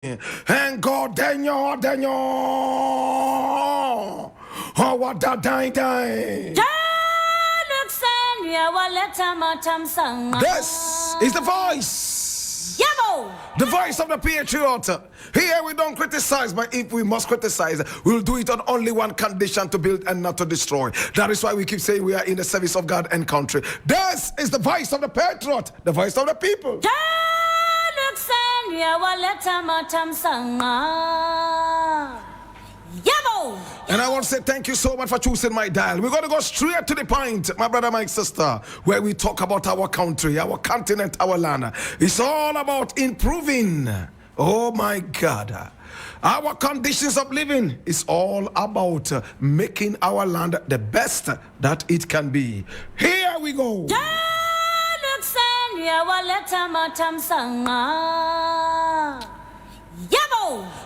And God, Daniel, oh, what that die. This is the voice. The voice of the Patriot. Here we don't criticize, but if we must criticize, we'll do it on only one condition: to build and not to destroy. That is why we keep saying we are in the service of God and country. This is the voice of the Patriot, the voice of the people. And I want to say thank you so much for choosing my dial. We're going to go straight to the point, my brother, my sister, where we talk about our country, our continent, our land. It's all about improving. Oh my God. Our conditions of living is all about making our land the best that it can be. Here we go.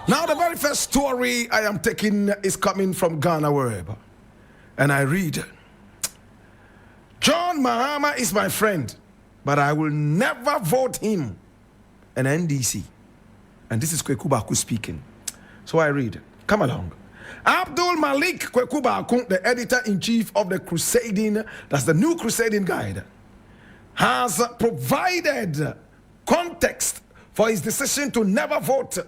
Now the very first story I am taking is coming from Ghana Web, and I read, John Mahama is my friend, but I will never vote him an NDC. And this is Quaku speaking. So I read, come along. Abdul Malik Quaku, the editor-in-chief of the Crusading, that's the New Crusading Guide, has provided context for his decision to never vote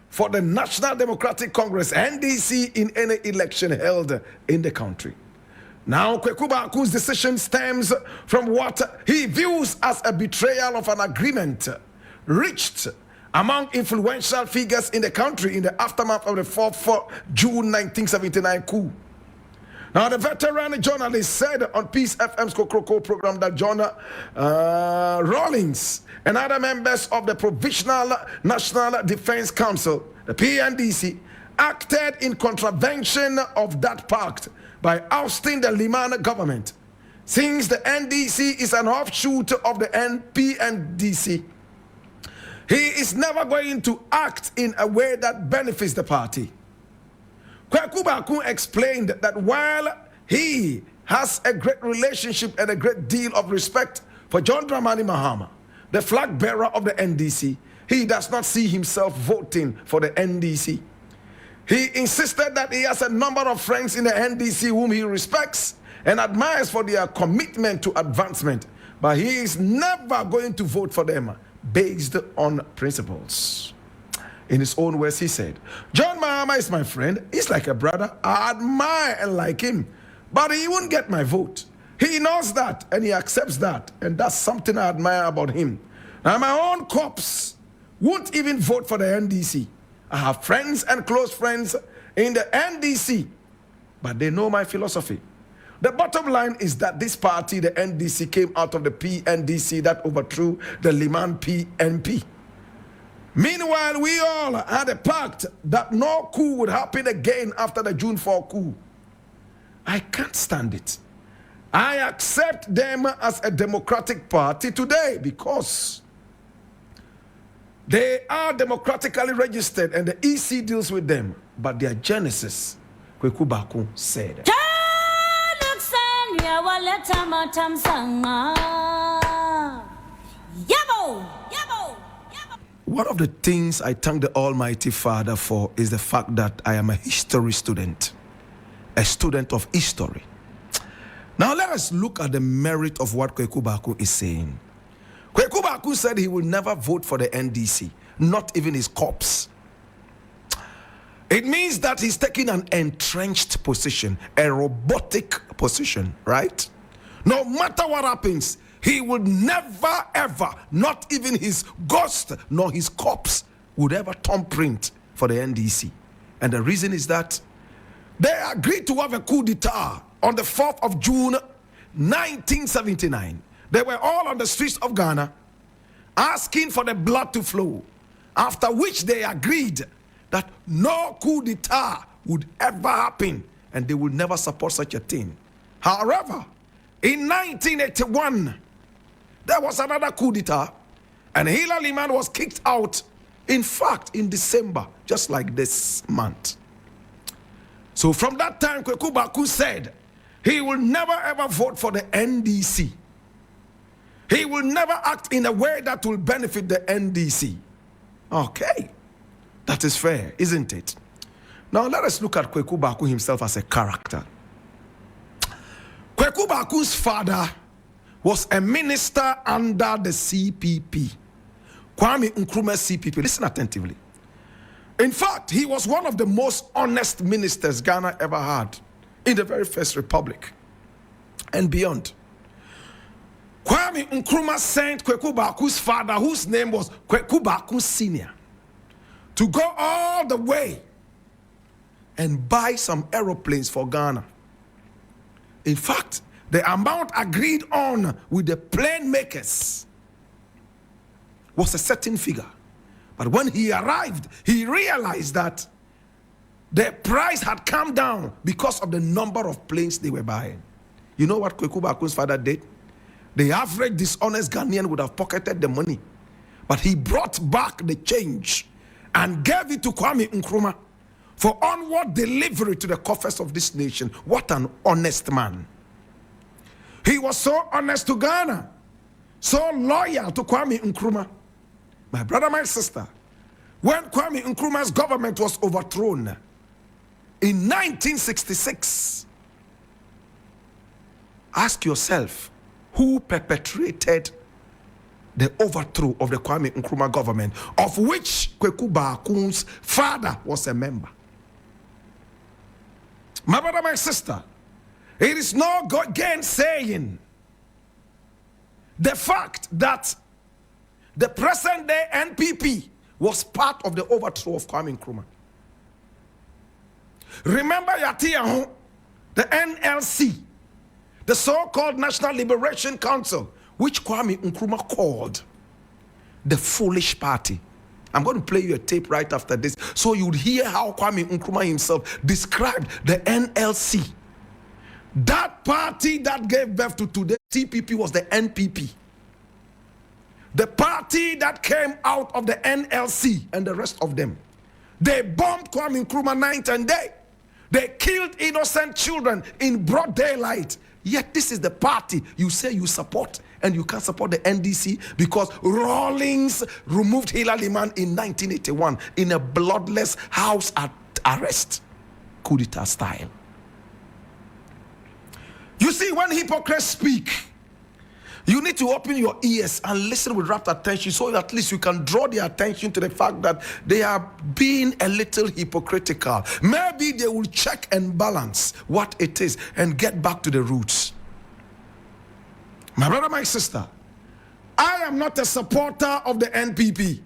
for the National Democratic Congress, NDC, in any election held in the country. Now, Quaku's decision stems from what he views as a betrayal of an agreement reached among influential figures in the country in the aftermath of the 4th June 1979 coup. Now, the veteran journalist said on Peace FM's Kokroko program that John Rawlings and other members of the Provisional National Defense Council, the PNDC, acted in contravention of that pact by ousting the Liman government. Since the NDC is an offshoot of the PNDC, he is never going to act in a way that benefits the party. Quaku explained that while he has a great relationship and a great deal of respect for John Mahama, the flag bearer of the NDC, he does not see himself voting for the NDC. He insisted that he has a number of friends in the NDC whom he respects and admires for their commitment to advancement, but he is never going to vote for them based on principles. In his own words, he said, John Mahama is my friend. He's like a brother. I admire and like him, but he won't get my vote. He knows that, and he accepts that, and that's something I admire about him. Now, my own cops won't even vote for the NDC. I have friends and close friends in the NDC, but they know my philosophy. The bottom line is that this party, the NDC, came out of the PNDC that overthrew the Liman PNP. Meanwhile, we all had a pact that no coup would happen again after the June 4 coup. I can't stand it. I accept them as a democratic party today because they are democratically registered and the EC deals with them. But their genesis, Quaku said. One of the things I thank the Almighty Father for is the fact that I am a history student, a student of history. Now let us look at the merit of what Quaku is saying. Quaku said he will never vote for the NDC, not even his corpse. It means that he's taking an entrenched position, a robotic position, right? No matter what happens, he would never, ever, not even his ghost nor his corpse, would ever thumbprint for the NDC. And the reason is that they agreed to have a coup d'etat on the 4th of June, 1979. They were all on the streets of Ghana asking for the blood to flow, after which they agreed that no coup d'etat would ever happen and they would never support such a thing. However, in 1981, there was another coup d'etat, and Hillary Liman was kicked out, in fact, in December, just like this month. So from that time, Quaku said he will never ever vote for the NDC. He will never act in a way that will benefit the NDC. Okay. It is fair, isn't it? Now let us look at Quaku himself as a character. Quaku's father was a minister under the CPP. Kwame Nkrumah's CPP. Listen attentively. In fact, he was one of the most honest ministers Ghana ever had in the very first republic and beyond. Kwame Nkrumah sent Quaku's father, whose name was Quaku Sr., to go all the way and buy some aeroplanes for Ghana. In fact, the amount agreed on with the plane makers was a certain figure. But when he arrived, he realized that the price had come down because of the number of planes they were buying. You know what Quaku's father did? The average dishonest Ghanaian would have pocketed the money. But he brought back the change and gave it to Kwame Nkrumah for onward delivery to the coffers of this nation. What an honest man. He was so honest to Ghana, so loyal to Kwame Nkrumah. My brother, my sister, when Kwame Nkrumah's government was overthrown in 1966, ask yourself, who perpetrated the overthrow of the Kwame Nkrumah government, of which Quaku's father was a member? My brother, my sister, it is no gainsaying the fact that the present day NPP was part of the overthrow of Kwame Nkrumah. Remember Yatiaho, the NLC, the so-called National Liberation Council, which Kwame Nkrumah called the foolish party. I'm going to play you a tape right after this so you'd hear how Kwame Nkrumah himself described the NLC. That party that gave birth to today, CPP, was the NPP. The party that came out of the NLC and the rest of them. They bombed Kwame Nkrumah night and day. They killed innocent children in broad daylight. Yet this is the party you say you support, and you can't support the NDC because Rawlings removed Hillary Man in 1981 in a bloodless house arrest, coup d'etat style. You see, when hypocrites speak, you need to open your ears and listen with rapt attention so that at least you can draw their attention to the fact that they are being a little hypocritical. Maybe they will check and balance what it is and get back to the roots. My brother, my sister, I am not a supporter of the NPP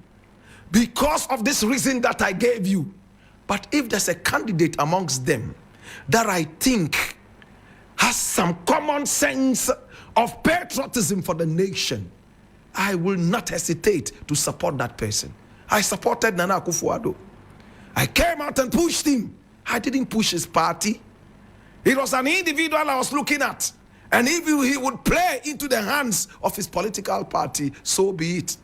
because of this reason that I gave you. But if there's a candidate amongst them that I think has some common sense of patriotism for the nation, I will not hesitate to support that person. I supported Nana Akufo-Addo. I came out and pushed him. I didn't push his party. It was an individual I was looking at. And if he would play into the hands of his political party, so be it.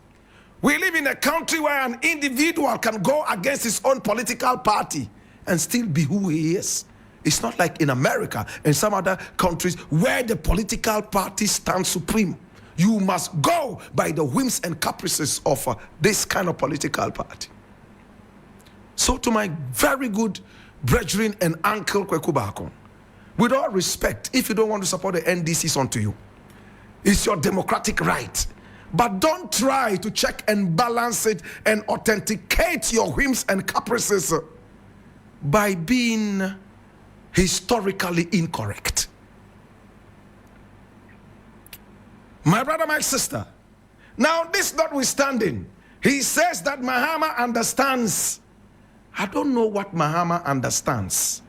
We live in a country where an individual can go against his own political party and still be who he is. It's not like in America and some other countries where the political party stands supreme. You must go by the whims and caprices of this kind of political party. So to my very good brethren and uncle Quaku, with all respect, if you don't want to support the NDC, it's on to you. It's your democratic right. But don't try to check and balance it and authenticate your whims and caprices by being historically incorrect. My brother, my sister, now this notwithstanding, he says that Mahama understands. I don't know what Mahama understands.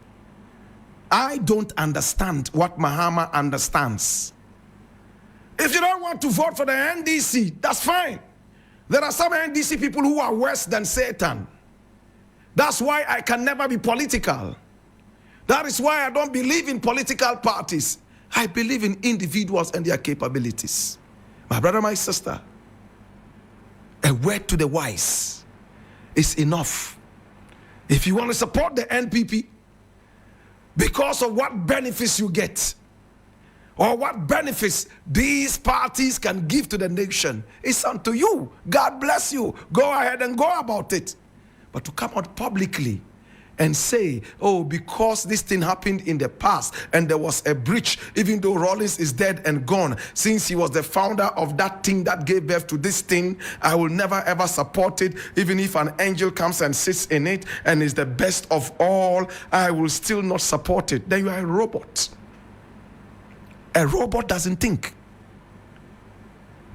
I don't understand what Mahama understands. If you don't want to vote for the NDC, that's fine. There are some NDC people who are worse than Satan. That's why I can never be political. That is why I don't believe in political parties. I believe in individuals and their capabilities. My brother, my sister, a word to the wise is enough. If you want to support the NPP because of what benefits you get or what benefits these parties can give to the nation, it's unto you. God bless you. Go ahead and go about it. But to come out publicly and say, oh, because this thing happened in the past and there was a breach, even though Rawlings is dead and gone, since he was the founder of that thing that gave birth to this thing, I will never ever support it. Even if an angel comes and sits in it and is the best of all, I will still not support it. Then you are a robot. A robot doesn't think.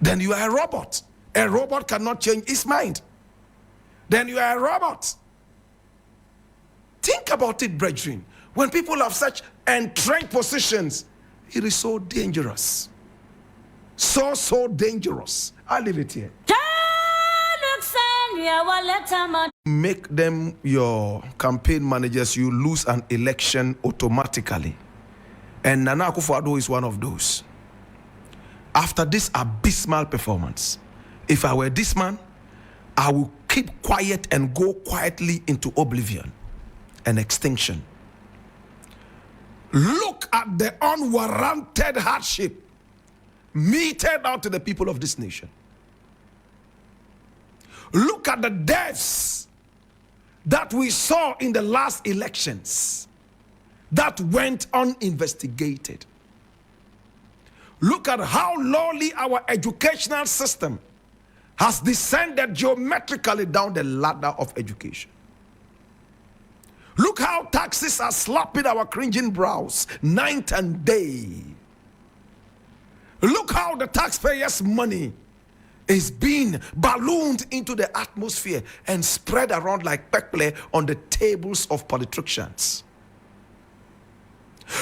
Then you are a robot. A robot cannot change his mind. Then you are a robot. Think about it, brethren. When people have such entrenched positions, it is so dangerous. So dangerous. I'll leave it here. Make them your campaign managers, you lose an election automatically. And Nana Akufo-Addo is one of those. After this abysmal performance, if I were this man, I will keep quiet and go quietly into oblivion and extinction. Look at the unwarranted hardship meted out to the people of this nation. Look at the deaths that we saw in the last elections that went uninvestigated. Look at how lowly our educational system has descended geometrically down the ladder of education. Look how taxes are slapping our cringing brows night and day. Look how the taxpayers' money is being ballooned into the atmosphere and spread around like pepper on the tables of politicians.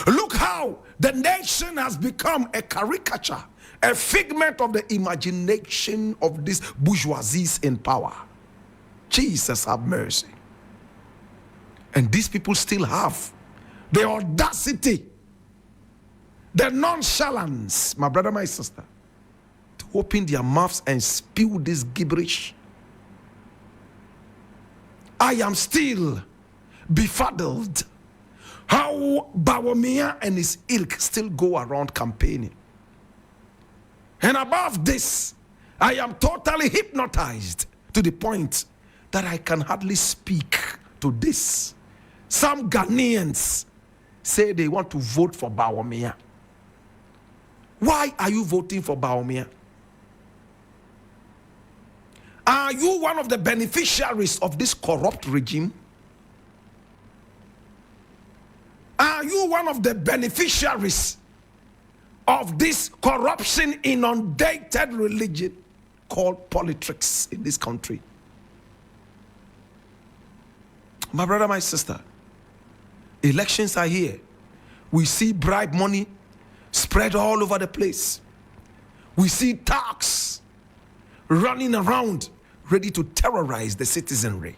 Look how the nation has become a caricature, a figment of the imagination of these bourgeoisies in power. Jesus have mercy. And these people still have the audacity, the nonchalance, my brother, my sister, to open their mouths and spew this gibberish. I am still befuddled how Bawumia and his ilk still go around campaigning. And above this, I am totally hypnotized to the point that I can hardly speak to this. Some Ghanaians say they want to vote for Bawumia. Why are you voting for Bawumia? Are you one of the beneficiaries of this corrupt regime? Are you one of the beneficiaries of this corruption inundated religion called politics in this country? My brother, my sister, elections are here. We see bribe money spread all over the place. We see thugs running around ready to terrorize the citizenry.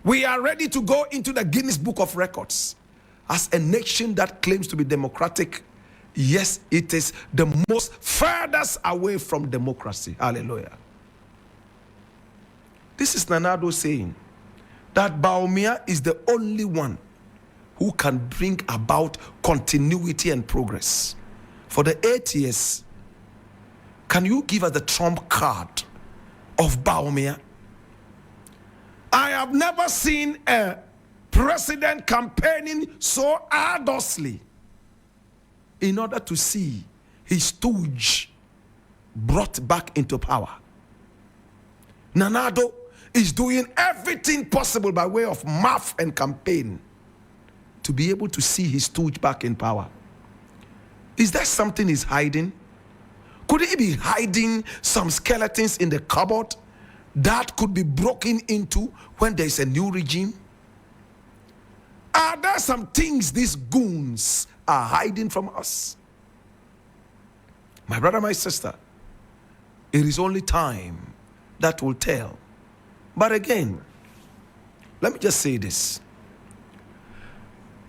We are ready to go into the Guinness Book of Records as a nation that claims to be democratic. Yes, it is the most furthest away from democracy. Hallelujah. This is Nanado saying that Bawumia is the only one who can bring about continuity and progress. For the 8 years, can you give us the trump card of Bawumia? I have never seen a president campaigning so arduously in order to see his stooge brought back into power. Nanado is doing everything possible by way of math and campaign to be able to see his stooge back in power. Is there something he's hiding? Could he be hiding some skeletons in the cupboard that could be broken into when there's a new regime? Are there some things these goons are hiding from us? My brother, my sister, it is only time that will tell. But again, let me just say this.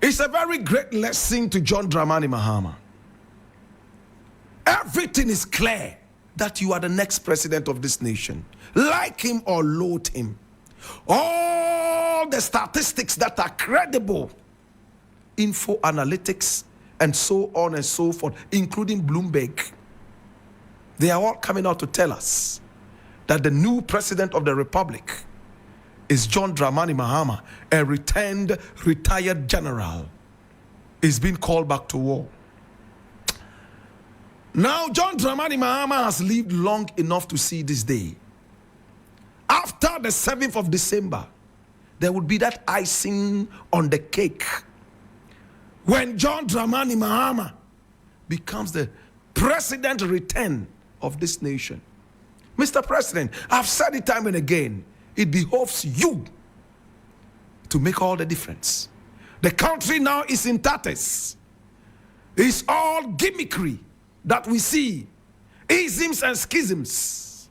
It's a very great lesson to John Mahama. Everything is clear that you are the next president of this nation. Like him or loathe him. All the statistics that are credible, info analytics, and so on and so forth, including Bloomberg, they are all coming out to tell us that the new president of the republic is John Dramani Mahama, a retired general. He's been called back to war. Now, John Dramani Mahama has lived long enough to see this day. After the 7th of December, there will be that icing on the cake when John Dramani Mahama becomes the president return of this nation. Mr. President, I've said it time and again, it behoves you to make all the difference. The country now is in tatters. It's all gimmickry that we see. Isms and schisms.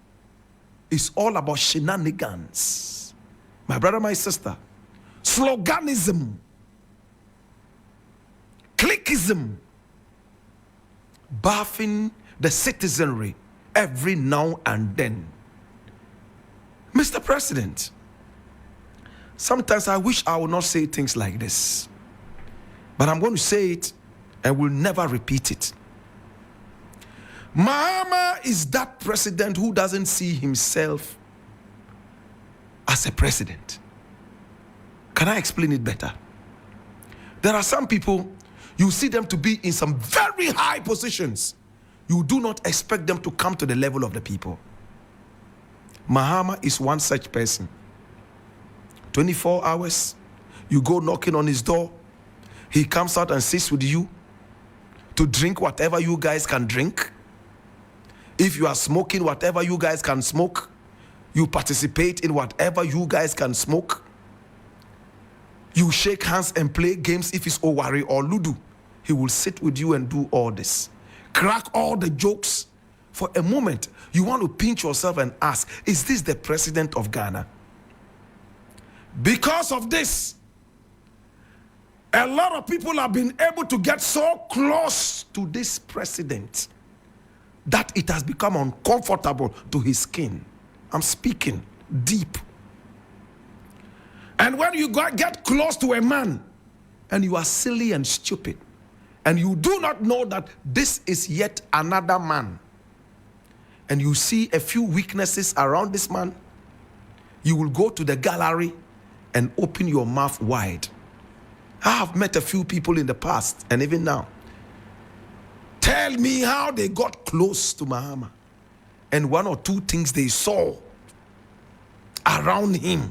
It's all about shenanigans. My brother, my sister. Sloganism. Clickism. Baffing the citizenry every now and then. Mr. President, sometimes I wish I would not say things like this, but I'm going to say it and will never repeat it. Mahama is that president who doesn't see himself as a president. Can I explain it better? There are some people, you see them to be in some very high positions. You do not expect them to come to the level of the people. Mahama is one such person. 24 hours, you go knocking on his door, he comes out and sits with you to drink whatever you guys can drink. If you are smoking whatever you guys can smoke, you participate in whatever you guys can smoke. You shake hands and play games if it's Owari or Ludu. He will sit with you and do all this. Crack all the jokes. For a moment, you want to pinch yourself and ask, is this the president of Ghana? Because of this, a lot of people have been able to get so close to this president that it has become uncomfortable to his skin. I'm speaking deep. And when you get close to a man and you are silly and stupid, and you do not know that this is yet another man, and you see a few weaknesses around this man, you will go to the gallery and open your mouth wide. I have met a few people in the past and even now. Tell me how they got close to Mahama and one or two things they saw around him,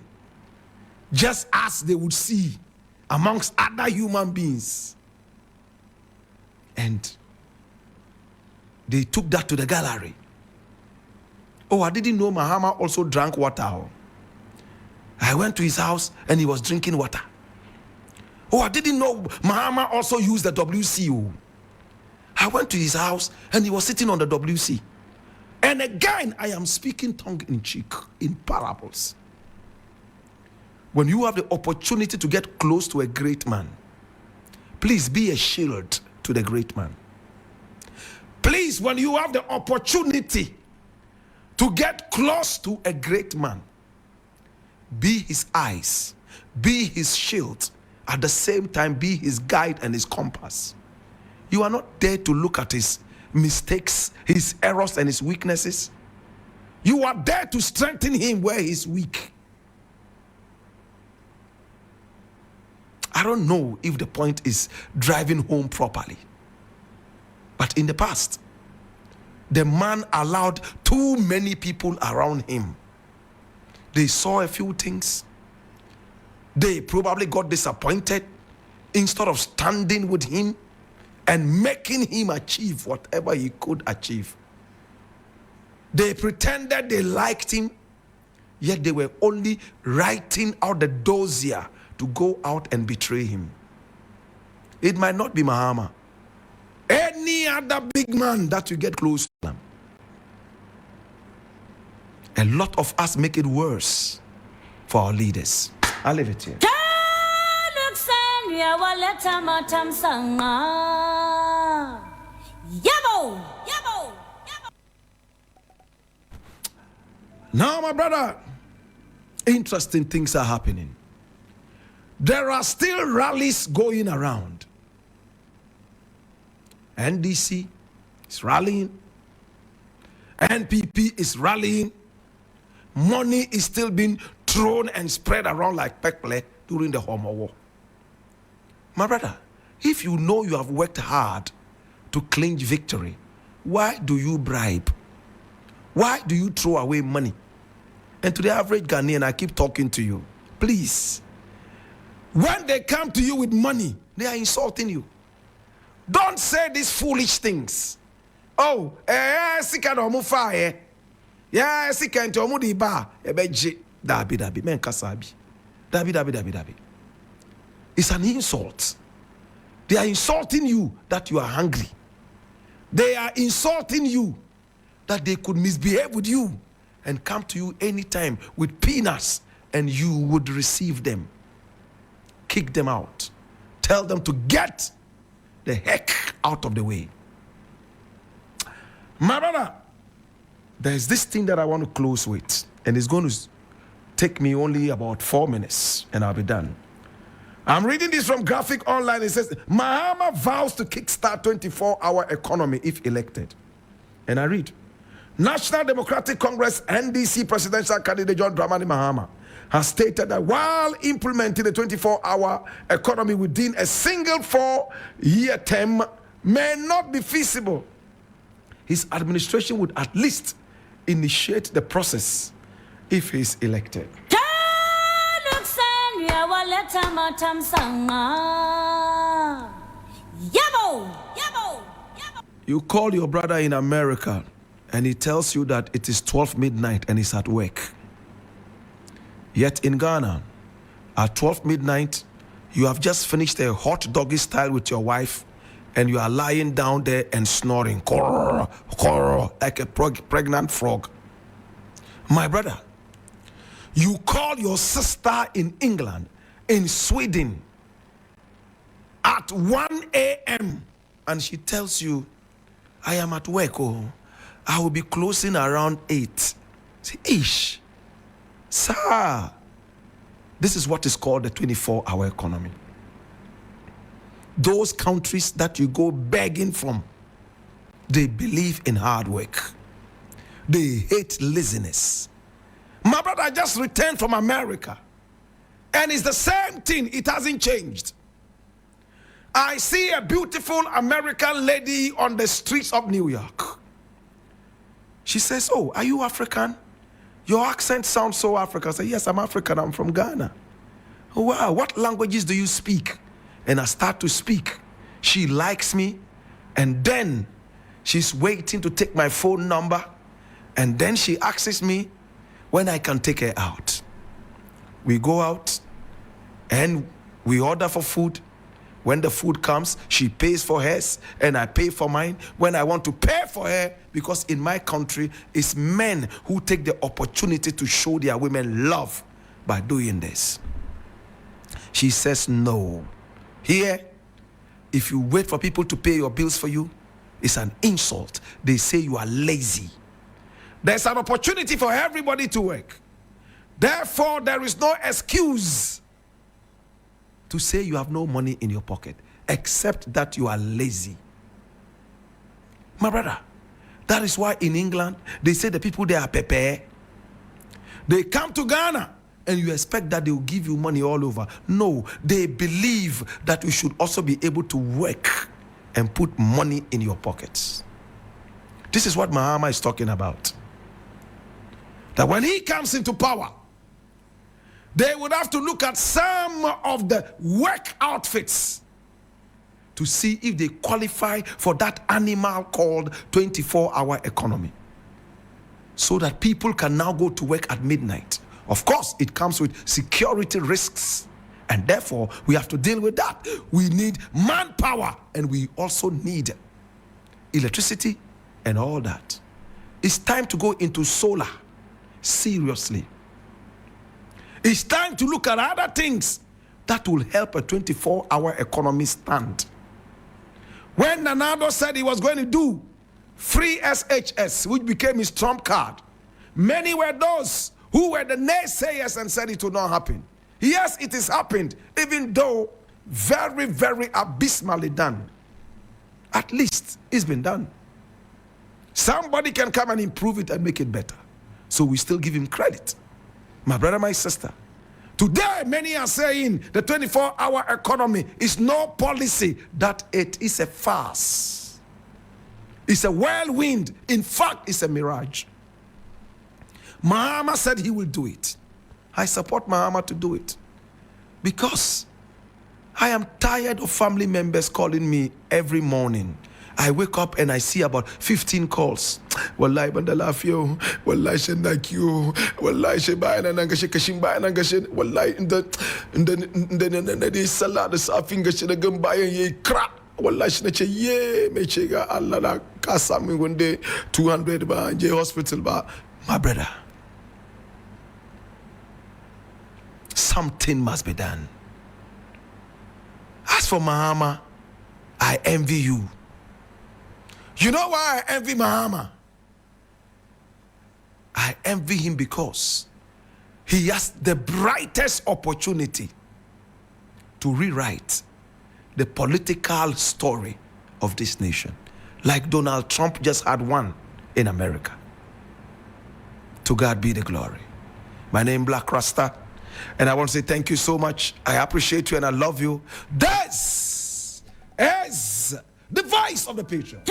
just as they would see amongst other human beings. And they took that to the gallery. Oh, I didn't know Mahama also drank water. I went to his house and he was drinking water. Oh, I didn't know Mahama also used the WC. I went to his house and he was sitting on the WC. And again, I am speaking tongue in cheek, in parables. When you have the opportunity to get close to a great man, please be a shield to the great man. Please, when you have the opportunity to get close to a great man, be his eyes, be his shield, at the same time be his guide and his compass. You are not there to look at his mistakes, his errors and his weaknesses. You are there to strengthen him where he's weak. I don't know if the point is driving home properly. But in the past, the man allowed too many people around him. They saw a few things. They probably got disappointed. Instead of standing with him and making him achieve whatever he could achieve, they pretended they liked him, yet they were only writing out the dossier to go out and betray him. It might not be Mahama. Any other big man that you get close to them. A lot of us make it worse for our leaders. I'll leave it here. Now, my brother, interesting things are happening. There are still rallies going around. NDC is rallying. NPP is rallying. Money is still being thrown and spread around like pekple during the Homo War. My brother, if you know you have worked hard to clinch victory, why do you bribe? Why do you throw away money? And to the average Ghanaian, I keep talking to you, please, when they come to you with money, they are insulting you. Don't say these foolish things. Oh, sika no mu fa yeah, sika nti omu di ba ebeje dabi men kasabi. Dabi. It's an insult. They are insulting you that you are hungry. They are insulting you that they could misbehave with you and come to you anytime with peanuts and you would receive them. Kick them out. Tell them to get the heck out of the way. My brother, there's this thing that I want to close with, and it's going to take me only about 4 minutes and I'll be done. I'm reading this from Graphic Online. It says, Mahama vows to kickstart 24-hour economy if elected. And I read, National Democratic Congress NDC presidential candidate John Mahama has stated that while implementing the 24-hour economy within a single 4-year term may not be feasible, his administration would at least initiate the process if he is elected. You call your brother in America and he tells you that it is 12 midnight and he's at work. Yet in Ghana, at 12 midnight, you have just finished a hot doggy style with your wife and you are lying down there and snoring like a pregnant frog. My brother, you call your sister in England, in Sweden, at 1 a.m. and she tells you, I am at work, I will be closing around 8. Say, ish. Sir, this is what is called the 24-hour economy. Those countries that you go begging from, they believe in hard work. They hate laziness. My brother just returned from America, and it's the same thing. It hasn't changed. I see a beautiful American lady on the streets of New York. She says, oh, are you African? Your accent sounds so African. I say, yes, I'm African. I'm from Ghana. Oh, wow, what languages do you speak? And I start to speak. She likes me. And then she's waiting to take my phone number. And then she asks me when I can take her out. We go out and we order for food. When the food comes, she pays for hers and I pay for mine. When I want to pay for her, because in my country, it's men who take the opportunity to show their women love by doing this. She says no. Here, if you wait for people to pay your bills for you, it's an insult. They say you are lazy. There's an opportunity for everybody to work. Therefore, there is no excuse to say you have no money in your pocket, except that you are lazy. My brother, that is why in England, they say the people there are prepared. They come to Ghana, and you expect that they will give you money all over. No, they believe that you should also be able to work and put money in your pockets. This is what Mahama is talking about. That when he comes into power, they would have to look at some of the work outfits to see if they qualify for that animal called 24-hour economy, so that people can now go to work at midnight. Of course, it comes with security risks, and therefore we have to deal with that. We need manpower, and we also need electricity and all that. It's time to go into solar seriously. It's time to look at other things that will help a 24-hour economy stand. When Nanado said he was going to do free SHS, which became his trump card, many were those who were the naysayers and said it would not happen. Yes, it has happened, even though very, very abysmally done. At least it's been done. Somebody can come and improve it and make it better. So we still give him credit. My brother, my sister, today many are saying the 24-hour economy is no policy, that it is a farce. It's a whirlwind. In fact, it's a mirage. Mahama said he will do it. I support Mahama to do it because I am tired of family members calling me every morning. I wake up and I see about 15 calls. Wallahi bandalafio, wallahi shendakyo, wallahi shebayana nangashe kashimba nangashe, wallahi in the salad safinga shedagambaya ye crack. Wallahi shinache ye mechega Allah na kasami wende 200 ba je hospital ba. My brother, something must be done. As for Mahama, I envy you. You know why I envy Mahama? I envy him because he has the brightest opportunity to rewrite the political story of this nation, like Donald Trump just had one in America. To God be the glory. My name is Blakk Rasta, and I want to say thank you so much. I appreciate you and I love you. This is the voice of the Patriot.